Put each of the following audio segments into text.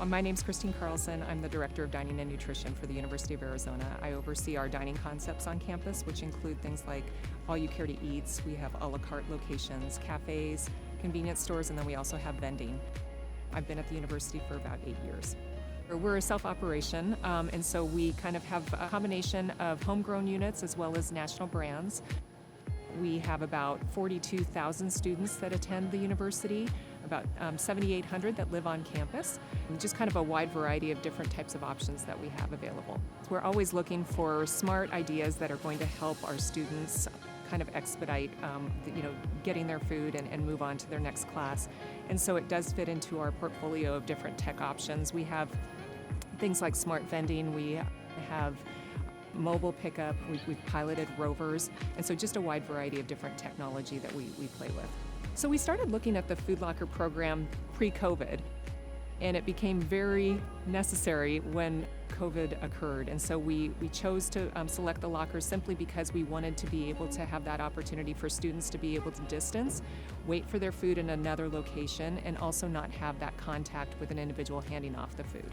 My name's Christine Carlson. I'm the Director of Dining and Nutrition for the University of Arizona. I oversee our dining concepts on campus, which include things like all-you-care-to-eats. We have a la carte locations, cafes, convenience stores, and then we also have vending. I've been at the university for about 8 years. We're a self-operation, and so we kind of have a combination of homegrown units as well as national brands. We have about 42,000 students that attend the university, about 7,800 that live on campus, and just kind of a wide variety of different types of options that we have available. We're always looking for smart ideas that are going to help our students kind of expedite getting their food and move on to their next class. And so it does fit into our portfolio of different tech options. We have things like smart vending, we have mobile pickup, we've piloted rovers, and so just a wide variety of different technology that we play with. So we started looking at the food locker program pre-COVID, and it became very necessary when COVID occurred. And so we chose to select the lockers simply because we wanted to be able to have that opportunity for students to be able to distance, wait for their food in another location, and also not have that contact with an individual handing off the food.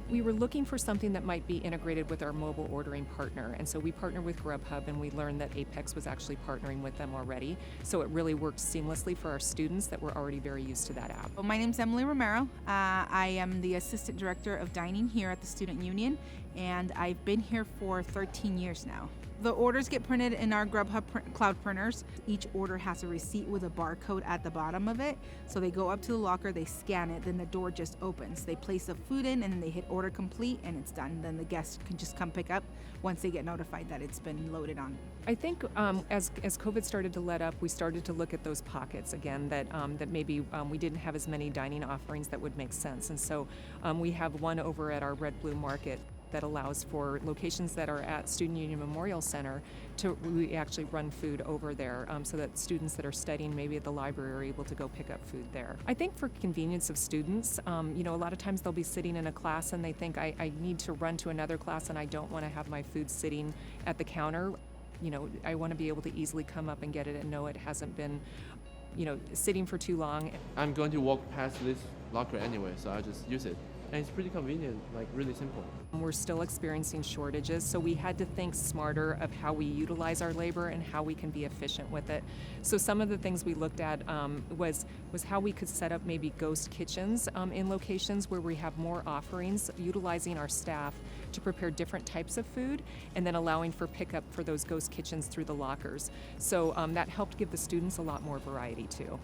We were looking for something that might be integrated with our mobile ordering partner, and so we partnered with Grubhub, and we learned that Apex was actually partnering with them already, so it really worked seamlessly for our students that were already very used to that app. Well, my name's Emily Romero. I am the Assistant Director of Dining here at the Student Union, and I've been here for 13 years now. The orders get printed in our Grubhub cloud printers. Each order has a receipt with a barcode at the bottom of it. So they go up to the locker, they scan it, then the door just opens. They place the food in and then they hit order complete and it's done. Then the guests can just come pick up once they get notified that it's been loaded on. I think as COVID started to let up, we started to look at those pockets again that maybe we didn't have as many dining offerings that would make sense. And so we have one over at our Red Blue Market that allows for locations that are at Student Union Memorial Center we actually run food over there so that students that are studying maybe at the library are able to go pick up food there. I think for convenience of students, a lot of times they'll be sitting in a class and they think I need to run to another class and I don't want to have my food sitting at the counter. I want to be able to easily come up and get it and know it hasn't been sitting for too long. I'm going to walk past this locker anyway, so I just use it. And it's pretty convenient, like really simple. We're still experiencing shortages, so we had to think smarter of how we utilize our labor and how we can be efficient with it. So some of the things we looked at was how we could set up maybe ghost kitchens in locations where we have more offerings, utilizing our staff to prepare different types of food, and then allowing for pickup for those ghost kitchens through the lockers. So that helped give the students a lot more variety too.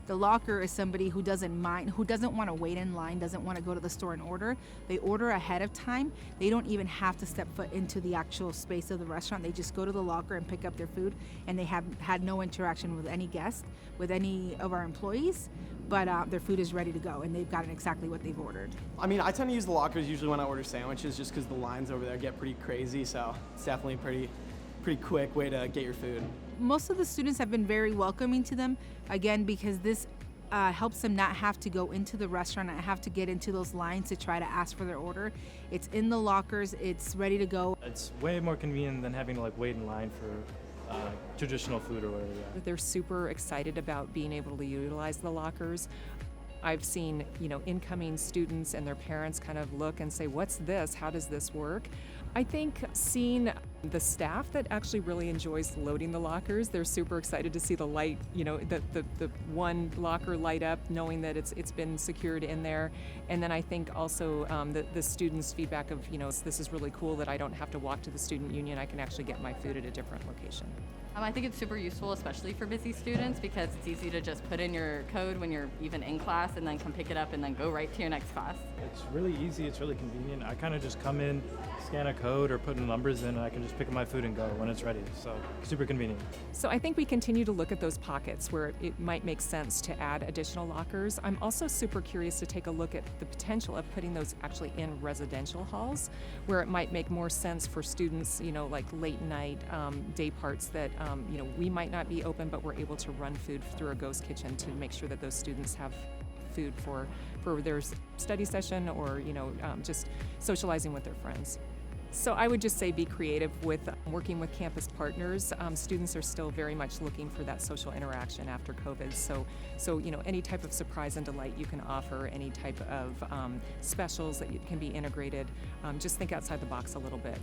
The locker is somebody who doesn't mind, who doesn't want to wait in line, doesn't want to go to the store and order. They order ahead of time. They don't even have to step foot into the actual space of the restaurant. They just go to the locker and pick up their food, and they have had no interaction with any guest, with any of our employees, but their food is ready to go, and they've gotten exactly what they've ordered. I mean, I tend to use the lockers usually when I order sandwiches just because the lines over there get pretty crazy, so it's definitely a pretty quick way to get your food. Most of the students have been very welcoming to them, again, because this helps them not have to go into the restaurant, not have to get into those lines to try to ask for their order. It's in the lockers, it's ready to go. It's way more convenient than having to wait in line for traditional food or whatever. Yeah. They're super excited about being able to utilize the lockers. I've seen, incoming students and their parents kind of look and say, "What's this? How does this work?" I think seeing the staff that actually really enjoys loading the lockers, they're super excited to see the light, the one locker light up, knowing that it's been secured in there. And then I think also the students' feedback of, this is really cool that I don't have to walk to the student union. I can actually get my food at a different location. I think it's super useful, especially for busy students, because it's easy to just put in your code when you're even in class and then come pick it up and then go right to your next class. It's really easy, it's really convenient. I kind of just come in, scan a code or put in numbers in, and I can just pick up my food and go when it's ready. So super convenient. So I think we continue to look at those pockets where it might make sense to add additional lockers. I'm also super curious to take a look at the potential of putting those actually in residential halls, where it might make more sense for students, like late night day parts that we might not be open, but we're able to run food through a ghost kitchen to make sure that those students have food for their study session or just socializing with their friends. So I would just say be creative with working with campus partners. Students are still very much looking for that social interaction after COVID. So any type of surprise and delight you can offer, any type of specials that can be integrated, just think outside the box a little bit.